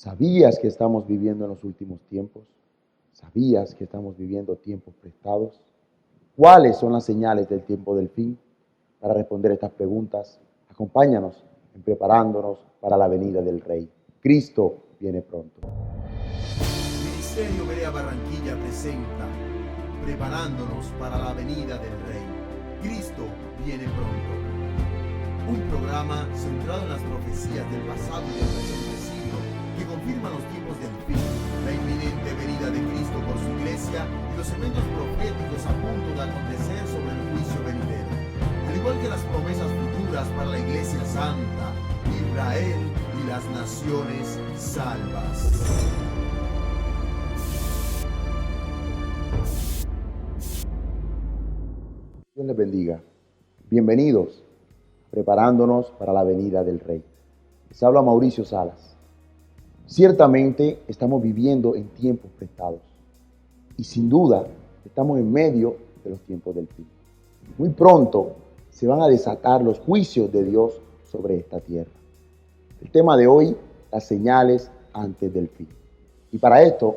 ¿Sabías que estamos viviendo en los últimos tiempos? ¿Sabías que estamos viviendo tiempos prestados? ¿Cuáles son las señales del tiempo del fin? Para responder estas preguntas, acompáñanos en preparándonos para la venida del Rey. Cristo viene pronto. Ministerio Berea Barranquilla presenta Preparándonos para la venida del Rey. Cristo viene pronto. Un programa centrado en las profecías del pasado y del presente siglo que confirman los tiempos del fin, la inminente venida de Cristo por su iglesia y los eventos proféticos a punto de acontecer sobre el juicio venidero, al igual que las promesas futuras para la iglesia santa, Israel y las naciones salvas. Dios les bendiga. Bienvenidos, preparándonos para la venida del Rey. Les habla Mauricio Salas. Ciertamente estamos viviendo en tiempos prestados y sin duda estamos en medio de los tiempos del fin. Muy pronto se van a desatar los juicios de Dios sobre esta tierra. El tema de hoy, las señales antes del fin. Y para esto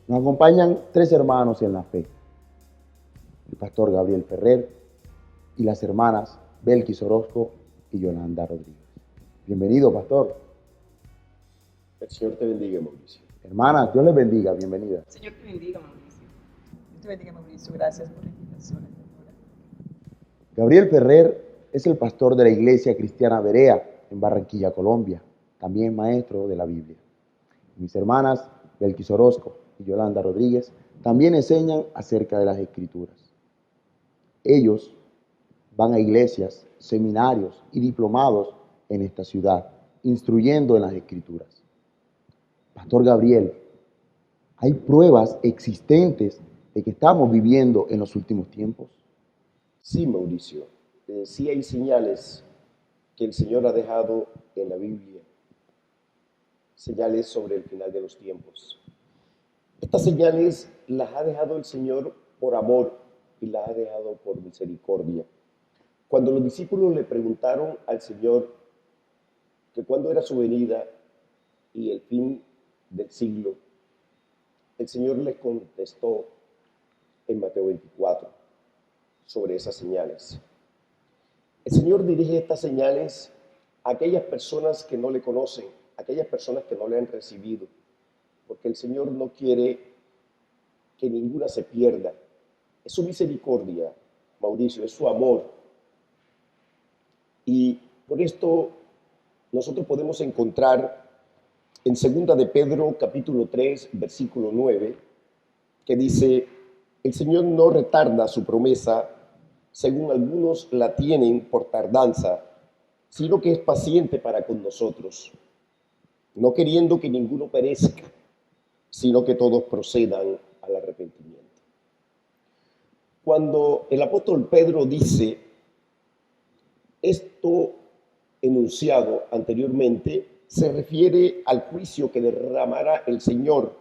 nos acompañan tres hermanos en la fe. El pastor Gabriel Ferrer y las hermanas Belkis Orozco y Yolanda Rodríguez. Bienvenido, pastor. El Señor te bendiga, Mauricio. Hermanas, Dios les bendiga, bienvenida. Señor te bendiga, Mauricio. Dios te bendiga, Mauricio. Gracias por la invitación. Gabriel Ferrer es el pastor de la Iglesia Cristiana Berea en Barranquilla, Colombia. También es maestro de la Biblia. Mis hermanas Belkis Orozco y Yolanda Rodríguez también enseñan acerca de las Escrituras. Ellos van a iglesias, seminarios y diplomados en esta ciudad, instruyendo en las Escrituras. Pastor Gabriel, ¿hay pruebas existentes de que estamos viviendo en los últimos tiempos? Sí, Mauricio, sí hay señales que el Señor ha dejado en la Biblia, señales sobre el final de los tiempos. Estas señales las ha dejado el Señor por amor y las ha dejado por misericordia. Cuando los discípulos le preguntaron al Señor que cuándo era su venida y el fin del siglo, el Señor les contestó en Mateo 24 sobre esas señales. El Señor dirige estas señales a aquellas personas que no le conocen, a aquellas personas que no le han recibido, porque el Señor no quiere que ninguna se pierda. Es su misericordia, Mauricio, es su amor. Y por esto nosotros podemos encontrar en 2 de Pedro capítulo 3 versículo 9 que dice: el Señor no retarda su promesa, según algunos la tienen por tardanza, sino que es paciente para con nosotros, no queriendo que ninguno perezca, sino que todos procedan al arrepentimiento. Cuando el apóstol Pedro dice esto enunciado anteriormente, se refiere al juicio que derramará el Señor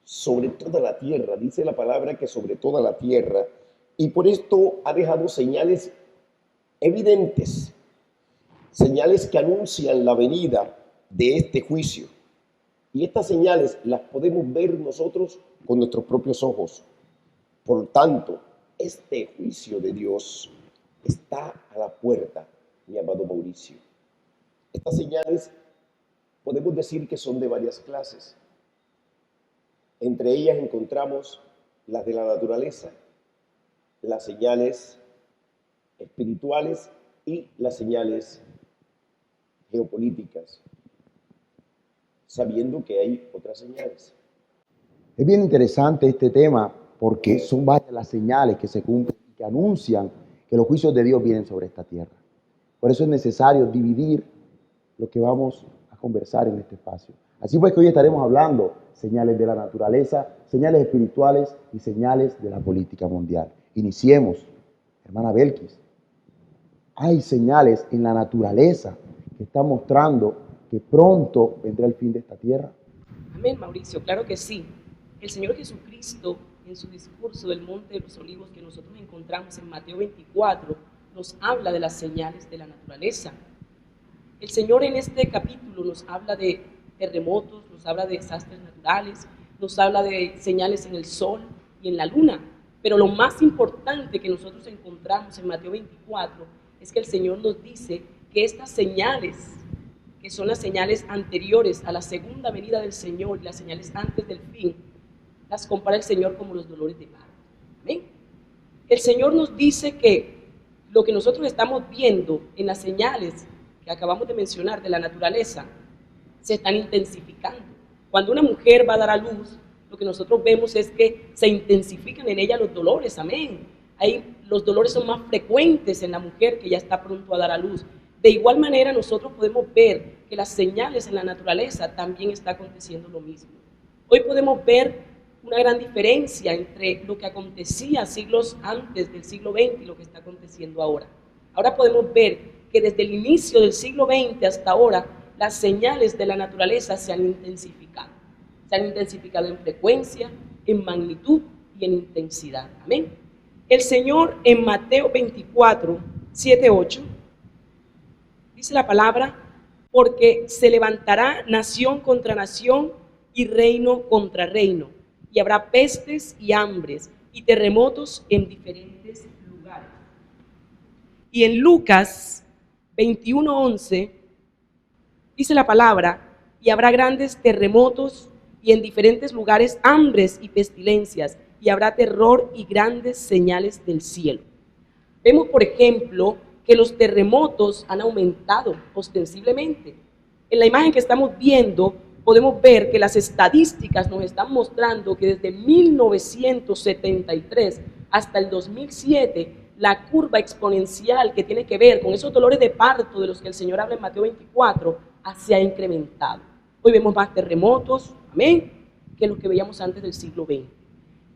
sobre toda la tierra. Dice la palabra que sobre toda la tierra, y por esto ha dejado señales evidentes, señales que anuncian la venida de este juicio. Y estas señales las podemos ver nosotros con nuestros propios ojos. Por tanto, este juicio de Dios está a la puerta, mi amado Mauricio. Estas señales podemos decir que son de varias clases. Entre ellas encontramos las de la naturaleza, las señales espirituales y las señales geopolíticas, sabiendo que hay otras señales. Es bien interesante este tema porque son varias las señales que se cumplen y que anuncian que los juicios de Dios vienen sobre esta tierra. Por eso es necesario dividir lo que vamos a conversar en este espacio. Así pues que hoy estaremos hablando señales de la naturaleza, señales espirituales y señales de la política mundial. Iniciemos, hermana Belkis. Hay señales en la naturaleza que están mostrando que pronto vendrá el fin de esta tierra. Amén, Mauricio, claro que sí. El Señor Jesucristo, en su discurso del Monte de los Olivos que nosotros encontramos en Mateo 24, nos habla de las señales de la naturaleza. El Señor en este capítulo nos habla de terremotos, nos habla de desastres naturales, nos habla de señales en el sol y en la luna. Pero lo más importante que nosotros encontramos en Mateo 24 es que el Señor nos dice que estas señales, que son las señales anteriores a la segunda venida del Señor y las señales antes del fin, las compara el Señor como los dolores de parto. ¿Amén? El Señor nos dice que lo que nosotros estamos viendo en las señales que acabamos de mencionar de la naturaleza se están intensificando. Cuando una mujer va a dar a luz, lo que nosotros vemos es que se intensifican en ella los dolores. Amén. Ahí los dolores son más frecuentes en la mujer que ya está pronto a dar a luz. De igual manera, nosotros podemos ver que las señales en la naturaleza también está aconteciendo lo mismo. Hoy podemos ver una gran diferencia entre lo que acontecía siglos antes del siglo XX y lo que está aconteciendo ahora. Ahora podemos ver que desde el inicio del siglo XX hasta ahora, las señales de la naturaleza se han intensificado. Se han intensificado en frecuencia, en magnitud y en intensidad. Amén. El Señor en Mateo 24, 7, 8, dice la palabra, porque se levantará nación contra nación y reino contra reino, y habrá pestes y hambres y terremotos en diferentes lugares. Y en Lucas 21:11 dice la palabra, y habrá grandes terremotos y en diferentes lugares hambres y pestilencias, y habrá terror y grandes señales del cielo. Vemos, por ejemplo, que los terremotos han aumentado ostensiblemente. En la imagen que estamos viendo, podemos ver que las estadísticas nos están mostrando que desde 1973 hasta el 2007, la curva exponencial que tiene que ver con esos dolores de parto de los que el Señor habla en Mateo 24, se ha incrementado. Hoy vemos más terremotos, amén, que los que veíamos antes del siglo XX.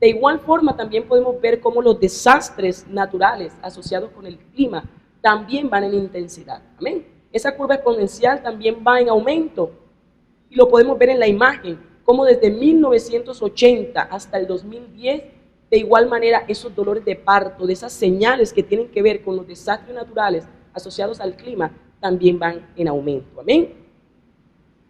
De igual forma, también podemos ver cómo los desastres naturales asociados con el clima también van en intensidad, amén. Esa curva exponencial también va en aumento. Y lo podemos ver en la imagen, como desde 1980 hasta el 2010, de igual manera esos dolores de parto, de esas señales que tienen que ver con los desastres naturales asociados al clima, también van en aumento. Amén.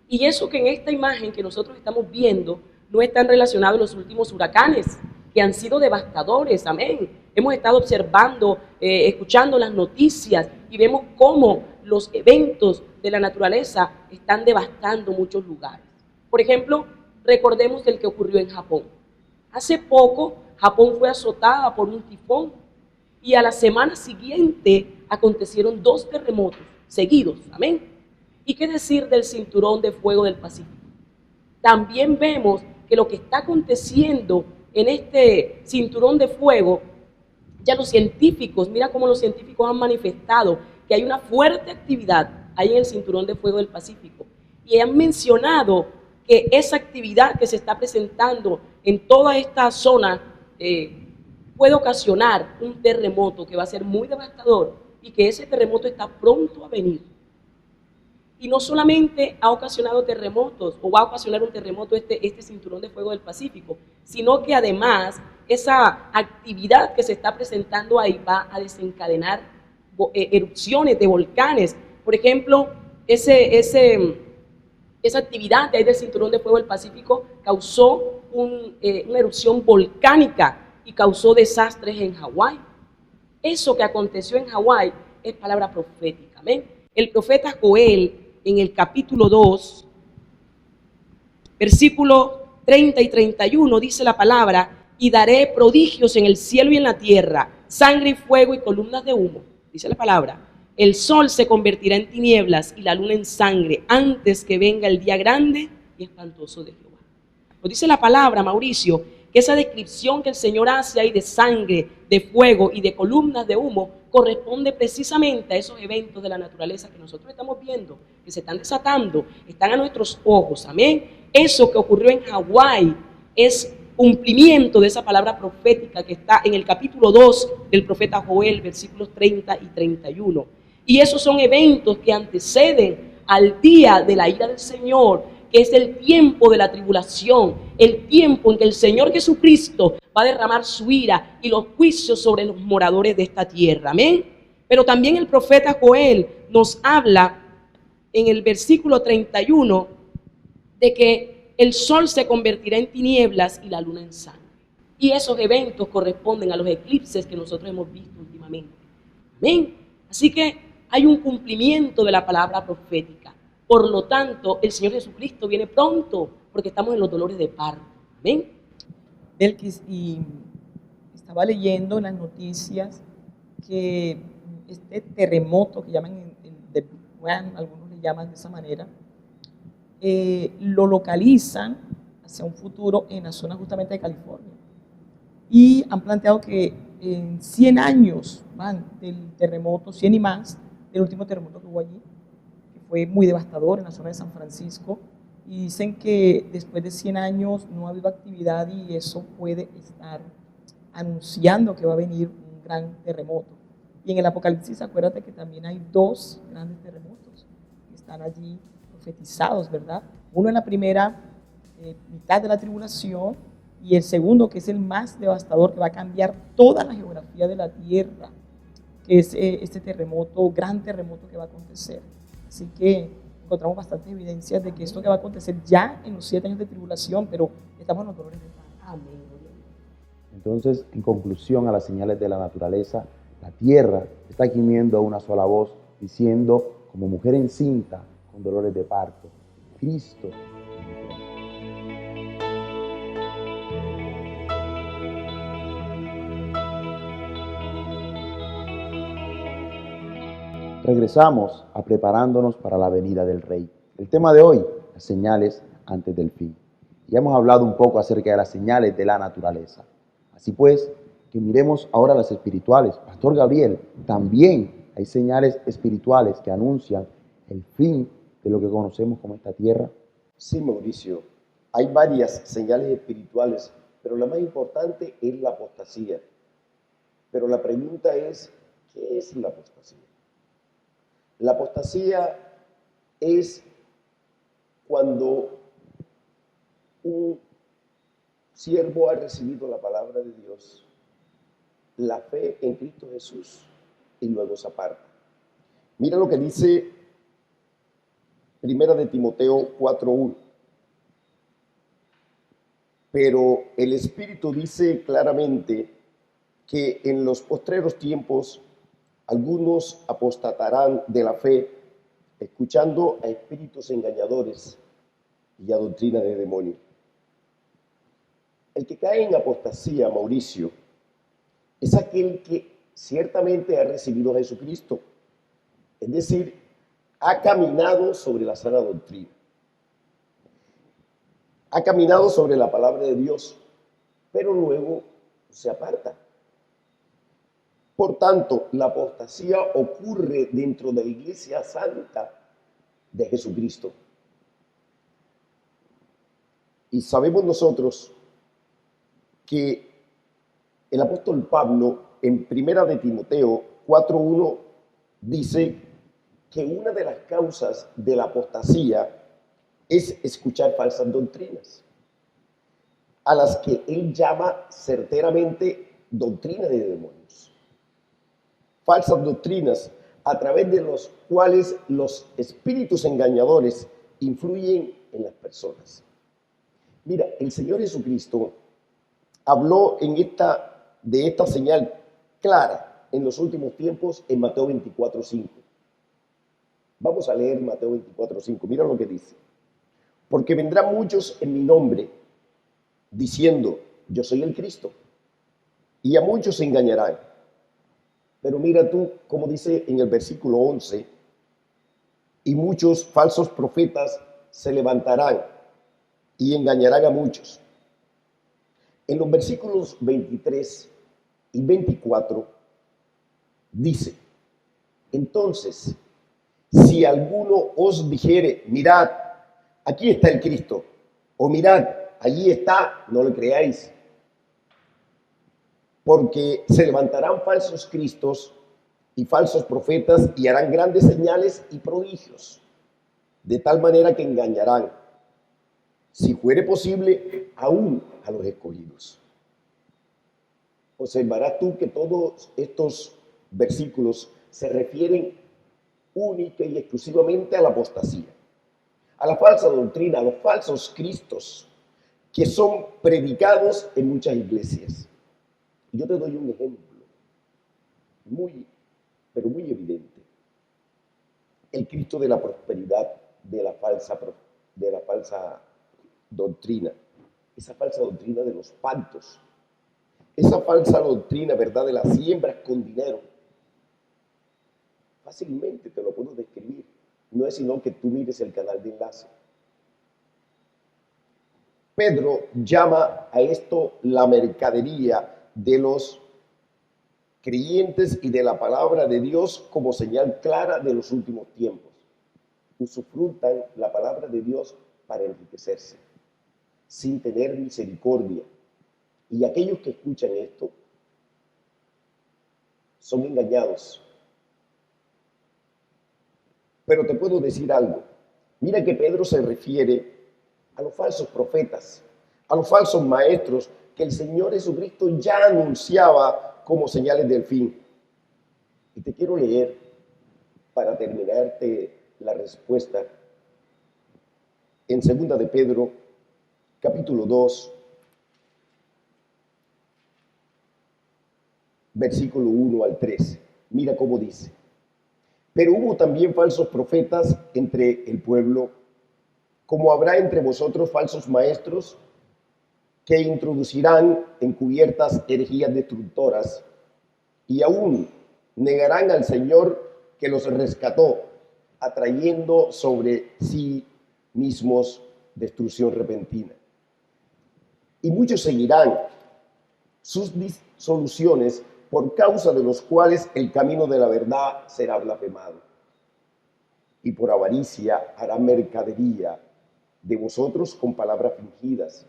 Y eso que en esta imagen que nosotros estamos viendo no están relacionados los últimos huracanes, que han sido devastadores. Amén. Hemos estado observando, escuchando las noticias y vemos cómo los eventos de la naturaleza están devastando muchos lugares. Por ejemplo, recordemos el que ocurrió en Japón. Hace poco, Japón fue azotada por un tifón y a la semana siguiente acontecieron 2 terremotos seguidos. Amén. ¿Y qué decir del cinturón de fuego del Pacífico? También vemos que lo que está aconteciendo en este cinturón de fuego, ya los científicos, mira cómo los científicos han manifestado que hay una fuerte actividad ahí en el cinturón de fuego del Pacífico. Y han mencionado que esa actividad que se está presentando en toda esta zona puede ocasionar un terremoto que va a ser muy devastador y que ese terremoto está pronto a venir. Y no solamente ha ocasionado terremotos o va a ocasionar un terremoto este cinturón de fuego del Pacífico, sino que además esa actividad que se está presentando ahí va a desencadenar erupciones de volcanes. Por ejemplo, esa actividad de ahí del cinturón de fuego del Pacífico causó una erupción volcánica y causó desastres en Hawái. Eso que aconteció en Hawái es palabra profética. ¿Amén? El profeta Joel, en el capítulo 2, versículo 30 y 31, dice la palabra, y daré prodigios en el cielo y en la tierra, sangre y fuego y columnas de humo. Dice la palabra, el sol se convertirá en tinieblas y la luna en sangre antes que venga el día grande y espantoso de Jehová. Nos dice la palabra, Mauricio, que esa descripción que el Señor hace ahí de sangre, de fuego y de columnas de humo corresponde precisamente a esos eventos de la naturaleza que nosotros estamos viendo, que se están desatando, están a nuestros ojos. Amén. Eso que ocurrió en Hawái es cumplimiento de esa palabra profética que está en el capítulo 2 del profeta Joel, versículos 30 y 31. Y esos son eventos que anteceden al día de la ira del Señor, que es el tiempo de la tribulación, el tiempo en que el Señor Jesucristo va a derramar su ira y los juicios sobre los moradores de esta tierra. Amén. Pero también el profeta Joel nos habla en el versículo 31 de que el sol se convertirá en tinieblas y la luna en sangre. Y esos eventos corresponden a los eclipses que nosotros hemos visto últimamente. Amén. Así que hay un cumplimiento de la palabra profética. Por lo tanto, el Señor Jesucristo viene pronto porque estamos en los dolores de parto. Amén. Belkis, y estaba leyendo en las noticias que este terremoto que llaman the Big One, algunos le llaman de esa manera, lo localizan hacia un futuro en la zona justamente de California. Y han planteado que en 100 años van del terremoto, 100 y más, del último terremoto que hubo allí, que fue muy devastador en la zona de San Francisco, y dicen que después de 100 años no ha habido actividad y eso puede estar anunciando que va a venir un gran terremoto. Y en el Apocalipsis, acuérdate que también hay 2 grandes terremotos que están allí profetizados, ¿verdad? Uno en la primera mitad de la tribulación y el segundo, que es el más devastador, que va a cambiar toda la geografía de la tierra, que es este terremoto, gran terremoto que va a acontecer. Así que encontramos bastantes evidencias de que esto que va a acontecer ya en los 7 años de tribulación, pero estamos en los dolores de parto. Amén. Entonces, en conclusión a las señales de la naturaleza, la tierra está gimiendo a una sola voz, diciendo, como mujer encinta con dolores de parto, Cristo. Regresamos a preparándonos para la venida del Rey. El tema de hoy, las señales antes del fin. Ya hemos hablado un poco acerca de las señales de la naturaleza. Así pues, que miremos ahora las espirituales. Pastor Gabriel, también hay señales espirituales que anuncian el fin de lo que conocemos como esta tierra. Sí, Mauricio, hay varias señales espirituales, pero la más importante es la apostasía. Pero la pregunta es, ¿qué es la apostasía? La apostasía es cuando un siervo ha recibido la palabra de Dios, la fe en Cristo Jesús, y luego se aparta. Mira lo que dice 1 de Timoteo 4:1. Pero el Espíritu dice claramente que en los postreros tiempos algunos apostatarán de la fe, escuchando a espíritus engañadores y a doctrina de demonios. El que cae en apostasía, Mauricio, es aquel que ciertamente ha recibido a Jesucristo, es decir, ha caminado sobre la sana doctrina, ha caminado sobre la palabra de Dios, pero luego se aparta. Por tanto, la apostasía ocurre dentro de la Iglesia Santa de Jesucristo. Y sabemos nosotros que el apóstol Pablo en 1 de Timoteo 4:1 dice que una de las causas de la apostasía es escuchar falsas doctrinas, a las que él llama certeramente doctrina de demonios. Falsas doctrinas a través de los cuales los espíritus engañadores influyen en las personas. Mira, el Señor Jesucristo habló de esta señal clara en los últimos tiempos en Mateo 24:5. Vamos a leer Mateo 24:5. Mira lo que dice. Porque vendrán muchos en mi nombre, diciendo, yo soy el Cristo, y a muchos se engañarán. Pero mira tú cómo dice en el versículo 11, y muchos falsos profetas se levantarán y engañarán a muchos. En los versículos 23 y 24 dice, entonces, si alguno os dijere, mirad, aquí está el Cristo, o mirad, allí está, no le creáis. Porque se levantarán falsos cristos y falsos profetas y harán grandes señales y prodigios, de tal manera que engañarán, si fuere posible, aún a los escogidos. Observarás tú que todos estos versículos se refieren única y exclusivamente a la apostasía. a la falsa doctrina, a los falsos cristos que son predicados en muchas iglesias. Yo te doy un ejemplo pero muy evidente. El Cristo de la prosperidad, de la falsa doctrina, esa falsa doctrina de los pactos, esa falsa doctrina, ¿verdad?, de las siembras con dinero. Fácilmente te lo puedo describir. No es sino que tú mires el canal de enlace. Pedro llama a esto la mercadería de los creyentes y de la palabra de Dios como señal clara de los últimos tiempos. Usufructan la palabra de Dios para enriquecerse, sin tener misericordia. Y aquellos que escuchan esto son engañados. Pero te puedo decir algo. Mira que Pedro se refiere a los falsos profetas, a los falsos maestros que el Señor Jesucristo ya anunciaba como señales del fin. Y te quiero leer, para terminarte la respuesta, en 2 de Pedro, capítulo 2, versículo 1 al 3. Mira cómo dice: pero hubo también falsos profetas entre el pueblo, como habrá entre vosotros falsos maestros que introducirán encubiertas herejías destructoras y aún negarán al Señor que los rescató, atrayendo sobre sí mismos destrucción repentina. Y muchos seguirán sus disoluciones, por causa de los cuales el camino de la verdad será blasfemado. Y por avaricia harán mercadería de vosotros con palabras fingidas.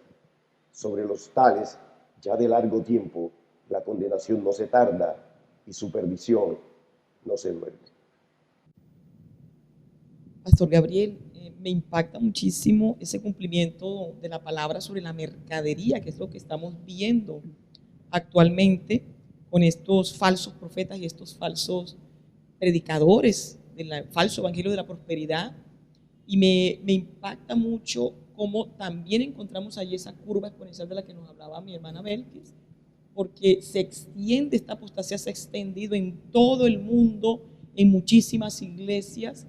Sobre los tales, ya de largo tiempo, la condenación no se tarda y su perdición no se duerme. Pastor Gabriel, me impacta muchísimo ese cumplimiento de la palabra sobre la mercadería, que es lo que estamos viendo actualmente con estos falsos profetas y estos falsos predicadores del falso evangelio de la prosperidad. Y me impacta mucho cómo también encontramos allí esa curva exponencial de la que nos hablaba mi hermana Belkis, porque se extiende, esta apostasía se ha extendido en todo el mundo, en muchísimas iglesias,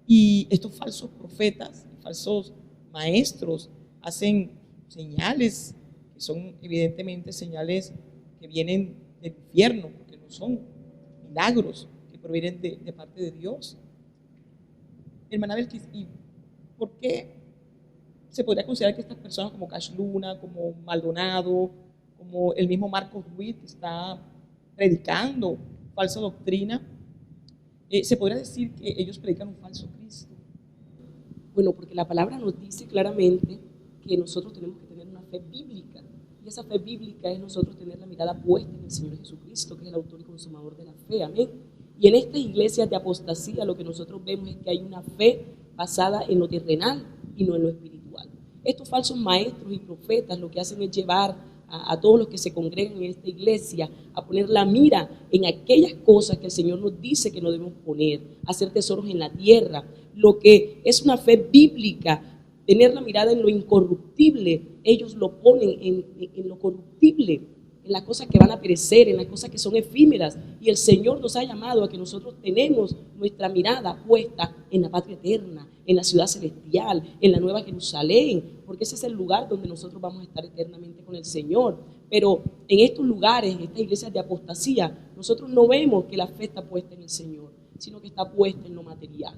y estos falsos profetas, falsos maestros, hacen señales que son evidentemente señales que vienen del infierno, porque no son milagros que provienen de parte de Dios. Hermana Belkis, ¿y por qué se podría considerar que estas personas como Cash Luna, como Maldonado, como el mismo Marcos Witt está predicando falsa doctrina, se podría decir que ellos predican un falso Cristo? Bueno, porque la palabra nos dice claramente que nosotros tenemos que tener una fe bíblica. Y esa fe bíblica es nosotros tener la mirada puesta en el Señor Jesucristo, que es el autor y consumador de la fe. Amén. Y en estas iglesias de apostasía lo que nosotros vemos es que hay una fe basada en lo terrenal y no en lo espiritual. Estos falsos maestros y profetas lo que hacen es llevar a todos los que se congregan en esta iglesia a poner la mira en aquellas cosas que el Señor nos dice que no debemos poner, hacer tesoros en la tierra. Lo que es una fe bíblica, tener la mirada en lo incorruptible, ellos lo ponen en lo corruptible, en las cosas que van a perecer, en las cosas que son efímeras. Y el Señor nos ha llamado a que nosotros tenemos nuestra mirada puesta en la patria eterna, en la ciudad celestial, en la Nueva Jerusalén, porque ese es el lugar donde nosotros vamos a estar eternamente con el Señor. Pero en estos lugares, en estas iglesias de apostasía, nosotros no vemos que la fe está puesta en el Señor, sino que está puesta en lo material.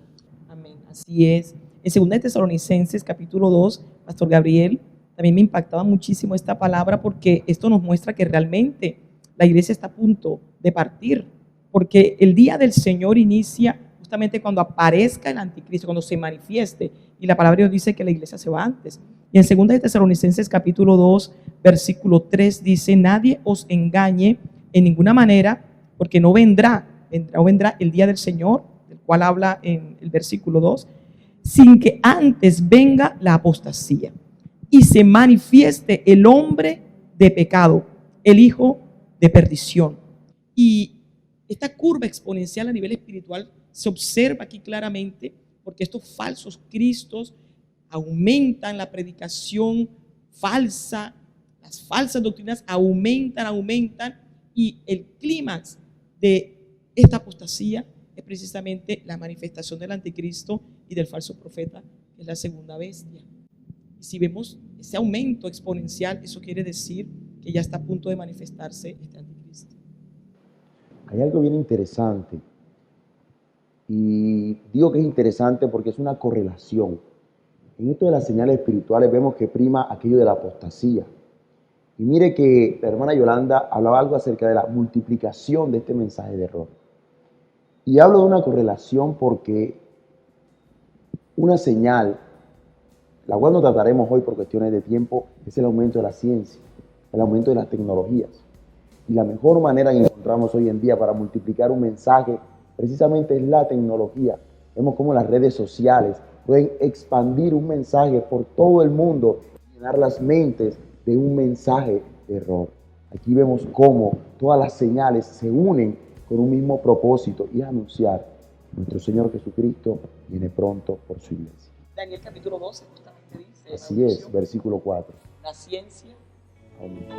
Amén, así es. En 2 de Tesalonicenses, capítulo 2, Pastor Gabriel, también me impactaba muchísimo esta palabra, porque esto nos muestra que realmente la iglesia está a punto de partir, porque el día del Señor inicia justamente cuando aparezca el anticristo, cuando se manifieste, y la palabra de Dios dice que la iglesia se va antes. Y en 2 de Tesalonicenses capítulo 2, versículo 3 dice: nadie os engañe en ninguna manera, porque no vendrá el día del Señor, del cual habla en el versículo 2, sin que antes venga la apostasía y se manifieste el hombre de pecado, el hijo de perdición. Y esta curva exponencial a nivel espiritual se observa aquí claramente, porque estos falsos cristos aumentan la predicación falsa, las falsas doctrinas aumentan y el clímax de esta apostasía es precisamente la manifestación del anticristo y del falso profeta, que es la segunda bestia. Y si vemos ese aumento exponencial, eso quiere decir que ya está a punto de manifestarse este anticristo. Hay algo bien interesante, y digo que es interesante porque es una correlación. En esto de las señales espirituales vemos que prima aquello de la apostasía. Y mire que la hermana Yolanda hablaba algo acerca de la multiplicación de este mensaje de error. Y hablo de una correlación porque una señal, la cual no trataremos hoy por cuestiones de tiempo, es el aumento de la ciencia, el aumento de las tecnologías. Y la mejor manera que encontramos hoy en día para multiplicar un mensaje precisamente es la tecnología. Vemos cómo las redes sociales pueden expandir un mensaje por todo el mundo y llenar las mentes de un mensaje de error. Aquí vemos cómo todas las señales se unen con un mismo propósito y anunciar que nuestro Señor Jesucristo viene pronto por su iglesia. Daniel capítulo 12 justamente dice. Así es, versículo 4. La ciencia aumenta.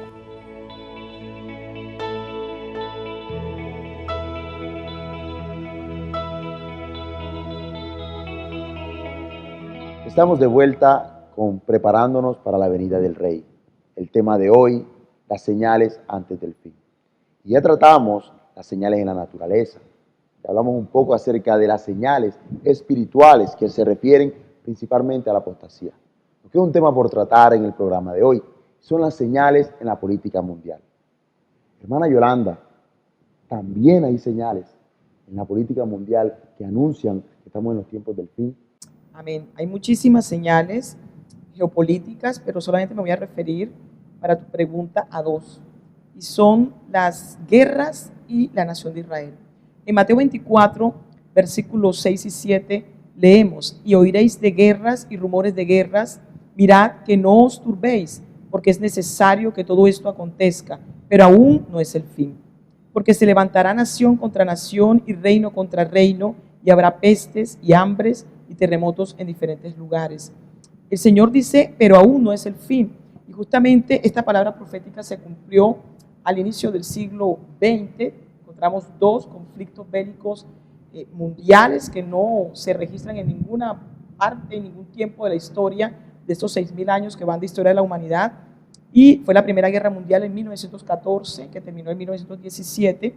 Estamos de vuelta preparándonos para la venida del Rey. El tema de hoy, las señales antes del fin. Y ya tratamos las señales en la naturaleza. Ya hablamos un poco acerca de las señales espirituales que se refieren principalmente a la apostasía. Lo que es un tema por tratar en el programa de hoy son las señales en la política mundial. Hermana Yolanda, también hay señales en la política mundial que anuncian que estamos en los tiempos del fin. Amén. Hay muchísimas señales geopolíticas, pero solamente me voy a referir para tu pregunta a dos. Y son las guerras y la nación de Israel. En Mateo 24, versículos 6 y 7, leemos: y oiréis de guerras y rumores de guerras, mirad que no os turbéis, porque es necesario que todo esto acontezca, pero aún no es el fin. Porque se levantará nación contra nación y reino contra reino, y habrá pestes y hambres y terremotos en diferentes lugares. El Señor dice, pero aún no es el fin. Y justamente esta palabra profética se cumplió al inicio del siglo XX. Encontramos dos conflictos bélicos mundiales que no se registran en ninguna parte, en ningún tiempo de la historia de estos 6.000 años que van de historia de la humanidad. Y fue la Primera Guerra Mundial en 1914, que terminó en 1917,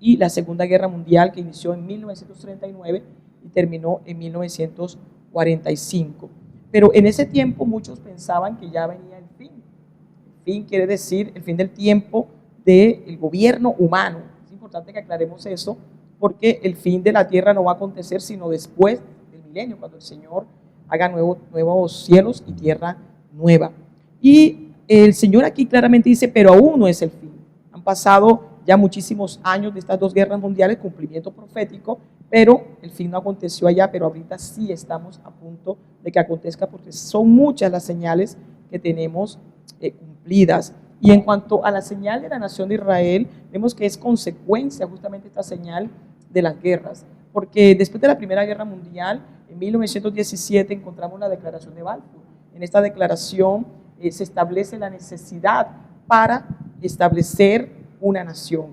y la Segunda Guerra Mundial, que inició en 1939 y terminó en 1945. Pero en ese tiempo muchos pensaban que ya venía el fin. El fin quiere decir el fin del tiempo del gobierno humano. Es importante que aclaremos eso, porque el fin de la tierra no va a acontecer sino después del milenio, cuando el Señor haga nuevos cielos y tierra nueva. Y el Señor aquí claramente dice, pero aún no es el fin. Han pasado ya muchísimos años de estas dos guerras mundiales, cumplimiento profético, pero el fin no aconteció allá, pero ahorita sí estamos a punto de que acontezca, porque son muchas las señales que tenemos cumplidas. Y en cuanto a la señal de la nación de Israel, vemos que es consecuencia justamente esta señal de las guerras, porque después de la Primera Guerra Mundial, en 1917 encontramos la Declaración de Balfour. En esta declaración se establece la necesidad para establecer una nación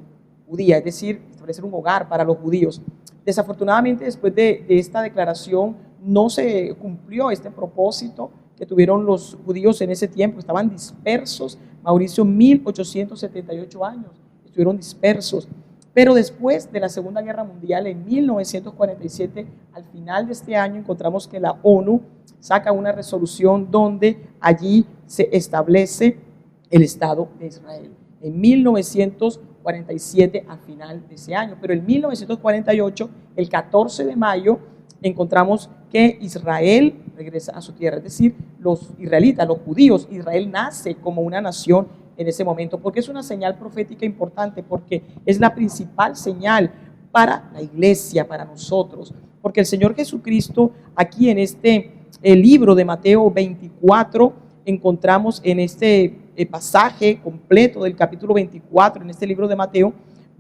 judía, es decir, establecer un hogar para los judíos. Desafortunadamente, después de esta declaración, no se cumplió este propósito que tuvieron los judíos en ese tiempo. Estaban dispersos, Mauricio, 1878 años, estuvieron dispersos. Pero después de la Segunda Guerra Mundial, en 1947, al final de este año, encontramos que la ONU saca una resolución donde allí se establece el Estado de Israel. En 1947, al final de ese año. Pero en 1948, el 14 de mayo, encontramos que Israel regresa a su tierra. Es decir, los israelitas, los judíos, Israel nace como una nación en ese momento, porque es una señal profética importante, porque es la principal señal para la iglesia, para nosotros, porque el Señor Jesucristo, aquí en este libro de Mateo 24, encontramos en este pasaje completo del capítulo 24, en este libro de Mateo,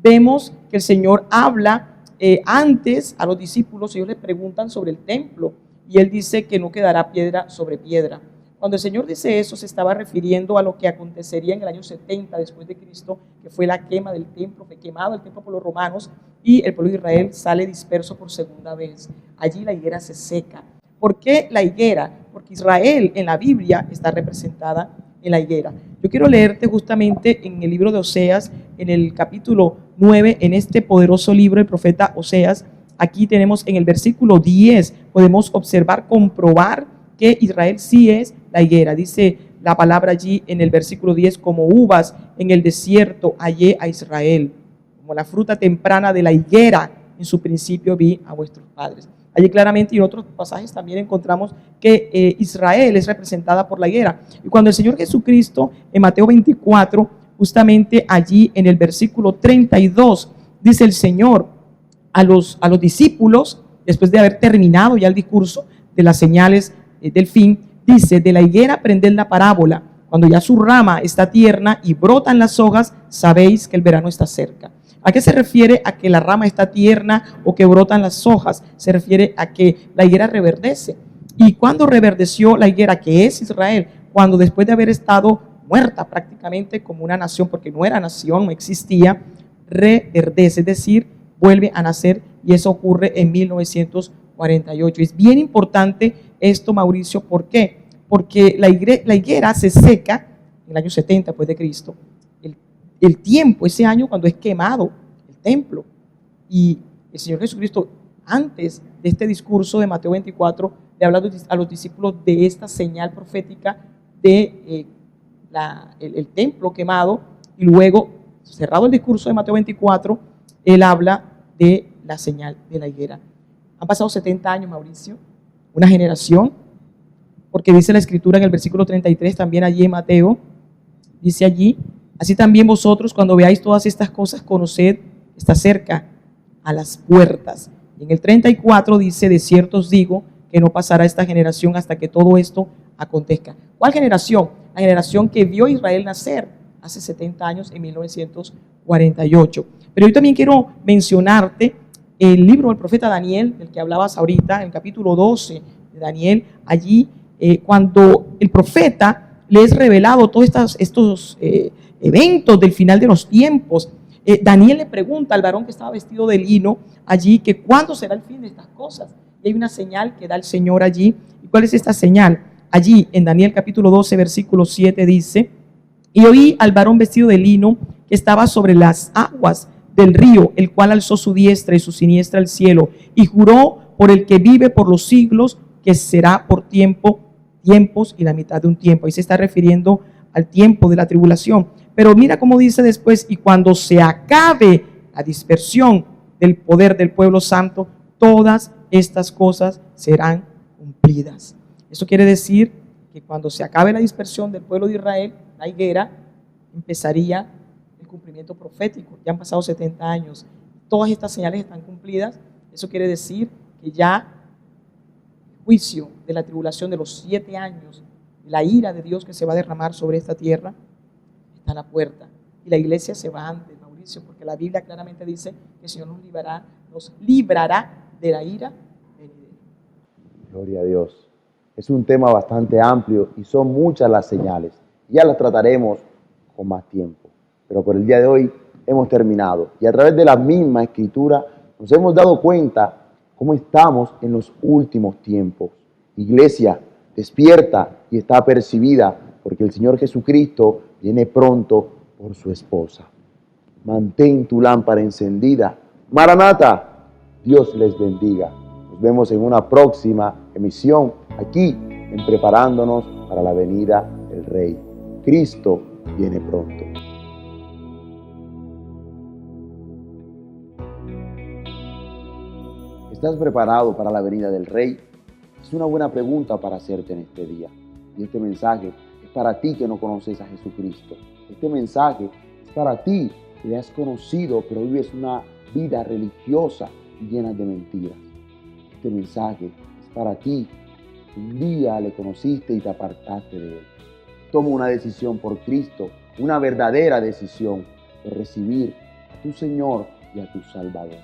vemos que el Señor habla antes a los discípulos. Ellos le preguntan sobre el templo, y él dice que no quedará piedra sobre piedra. Cuando el Señor dice eso, se estaba refiriendo a lo que acontecería en el año 70 después de Cristo, que fue la quema del templo, fue quemado el templo por los romanos y el pueblo de Israel sale disperso por segunda vez. Allí la higuera se seca. ¿Por qué la higuera? Porque Israel en la Biblia está representada en la higuera. Yo quiero leerte justamente en el libro de Oseas, en el capítulo 9, en este poderoso libro del profeta Oseas. Aquí tenemos en el versículo 10, podemos observar, comprobar que Israel sí es la higuera. Dice la palabra allí en el versículo 10, como uvas en el desierto hallé a Israel, como la fruta temprana de la higuera, en su principio vi a vuestros padres. Allí claramente y en otros pasajes también encontramos que Israel es representada por la higuera. Y cuando el Señor Jesucristo en Mateo 24, justamente allí en el versículo 32, dice el Señor a los discípulos, después de haber terminado ya el discurso de las señales del fin, dice, de la higuera aprended la parábola, cuando ya su rama está tierna y brotan las hojas, sabéis que el verano está cerca. ¿A qué se refiere a que la rama está tierna o que brotan las hojas? Se refiere a que la higuera reverdece. ¿Y cuando reverdeció la higuera, que es Israel? Cuando después de haber estado muerta prácticamente como una nación, porque no era nación, no existía, reverdece, es decir, vuelve a nacer, y eso ocurre en 1948. Es bien importante esto, Mauricio, ¿por qué? Porque la higuera se seca en el año 70 después de Cristo. El tiempo, ese año cuando es quemado el templo, y el Señor Jesucristo, antes de este discurso de Mateo 24, le habla a los discípulos de esta señal profética de el templo quemado, y luego, cerrado el discurso de Mateo 24, él habla de la señal de la higuera. Han pasado 70 años, Mauricio, una generación, porque dice la Escritura en el versículo 33, también allí en Mateo, dice allí, así también vosotros cuando veáis todas estas cosas, conoced, está cerca, a las puertas. Y en el 34 dice, de cierto os digo, que no pasará esta generación hasta que todo esto acontezca. ¿Cuál generación? La generación que vio a Israel nacer hace 70 años, en 1948. Pero yo también quiero mencionarte el libro del profeta Daniel, del que hablabas ahorita, en el capítulo 12 de Daniel, allí cuando el profeta le es revelado todos estos eventos del final de los tiempos, Daniel le pregunta al varón que estaba vestido de lino allí que cuándo será el fin de estas cosas. Y hay una señal que da el Señor allí. ¿Y cuál es esta señal? Allí en Daniel capítulo 12, versículo 7 dice, y oí al varón vestido de lino que estaba sobre las aguas del río, el cual alzó su diestra y su siniestra al cielo, y juró por el que vive por los siglos, que será por tiempos y la mitad de un tiempo. Ahí se está refiriendo al tiempo de la tribulación. Pero mira cómo dice después, y cuando se acabe la dispersión del poder del pueblo santo, todas estas cosas serán cumplidas. Eso quiere decir que cuando se acabe la dispersión del pueblo de Israel, la higuera, empezaría el cumplimiento profético. Ya han pasado 70 años. Todas estas señales están cumplidas. Eso quiere decir que ya el juicio de la tribulación de los 7 años, la ira de Dios que se va a derramar sobre esta tierra, está a la puerta. Y la iglesia se va antes, Mauricio, porque la Biblia claramente dice que el Señor nos librará de la ira venidera. Gloria a Dios. Es un tema bastante amplio y son muchas las señales. Ya las trataremos con más tiempo. Pero por el día de hoy hemos terminado. Y a través de la misma escritura nos hemos dado cuenta cómo estamos en los últimos tiempos. Iglesia, despierta y está apercibida porque el Señor Jesucristo viene pronto por su esposa. Mantén tu lámpara encendida. Maranata, Dios les bendiga. Nos vemos en una próxima emisión aquí en Preparándonos para la venida del Rey. Cristo viene pronto. ¿Estás preparado para la venida del Rey? Es una buena pregunta para hacerte en este día. Y este mensaje es para ti que no conoces a Jesucristo. Este mensaje es para ti que le has conocido, pero vives una vida religiosa y llena de mentiras. Este mensaje es para ti que un día le conociste y te apartaste de él. Toma una decisión por Cristo, una verdadera decisión de recibir a tu Señor y a tu Salvador.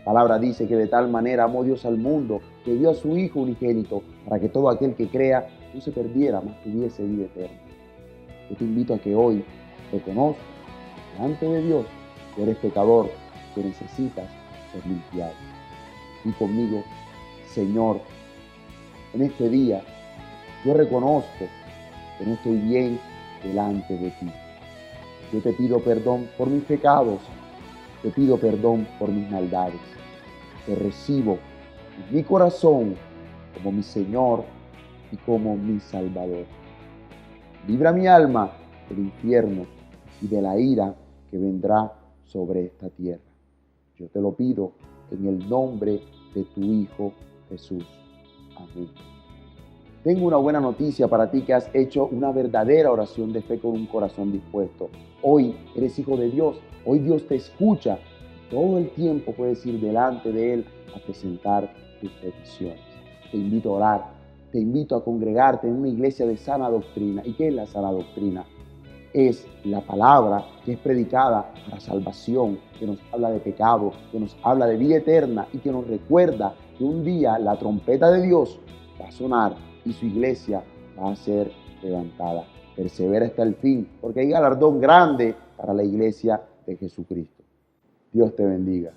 La palabra dice que de tal manera amó Dios al mundo que dio a su Hijo unigénito para que todo aquel que crea no se perdiera, mas tuviese vida eterna. Yo te invito a que hoy reconozcas delante de Dios que eres pecador, que necesitas ser limpiado. Y conmigo, Señor, en este día yo reconozco que no estoy bien delante de ti. Yo te pido perdón por mis pecados, te pido perdón por mis maldades. Te recibo en mi corazón como mi Señor y como mi Salvador. Libra mi alma del infierno y de la ira que vendrá sobre esta tierra. Yo te lo pido en el nombre de tu Hijo Jesús. Amén. Tengo una buena noticia para ti que has hecho una verdadera oración de fe con un corazón dispuesto. Hoy eres hijo de Dios. Hoy Dios te escucha. Todo el tiempo puedes ir delante de Él a presentar tus peticiones. Te invito a orar. Te invito a congregarte en una iglesia de sana doctrina. ¿Y qué es la sana doctrina? Es la palabra que es predicada para salvación, que nos habla de pecado, que nos habla de vida eterna y que nos recuerda que un día la trompeta de Dios va a sonar y su iglesia va a ser levantada. Persevera hasta el fin, porque hay galardón grande para la iglesia de Jesucristo. Dios te bendiga.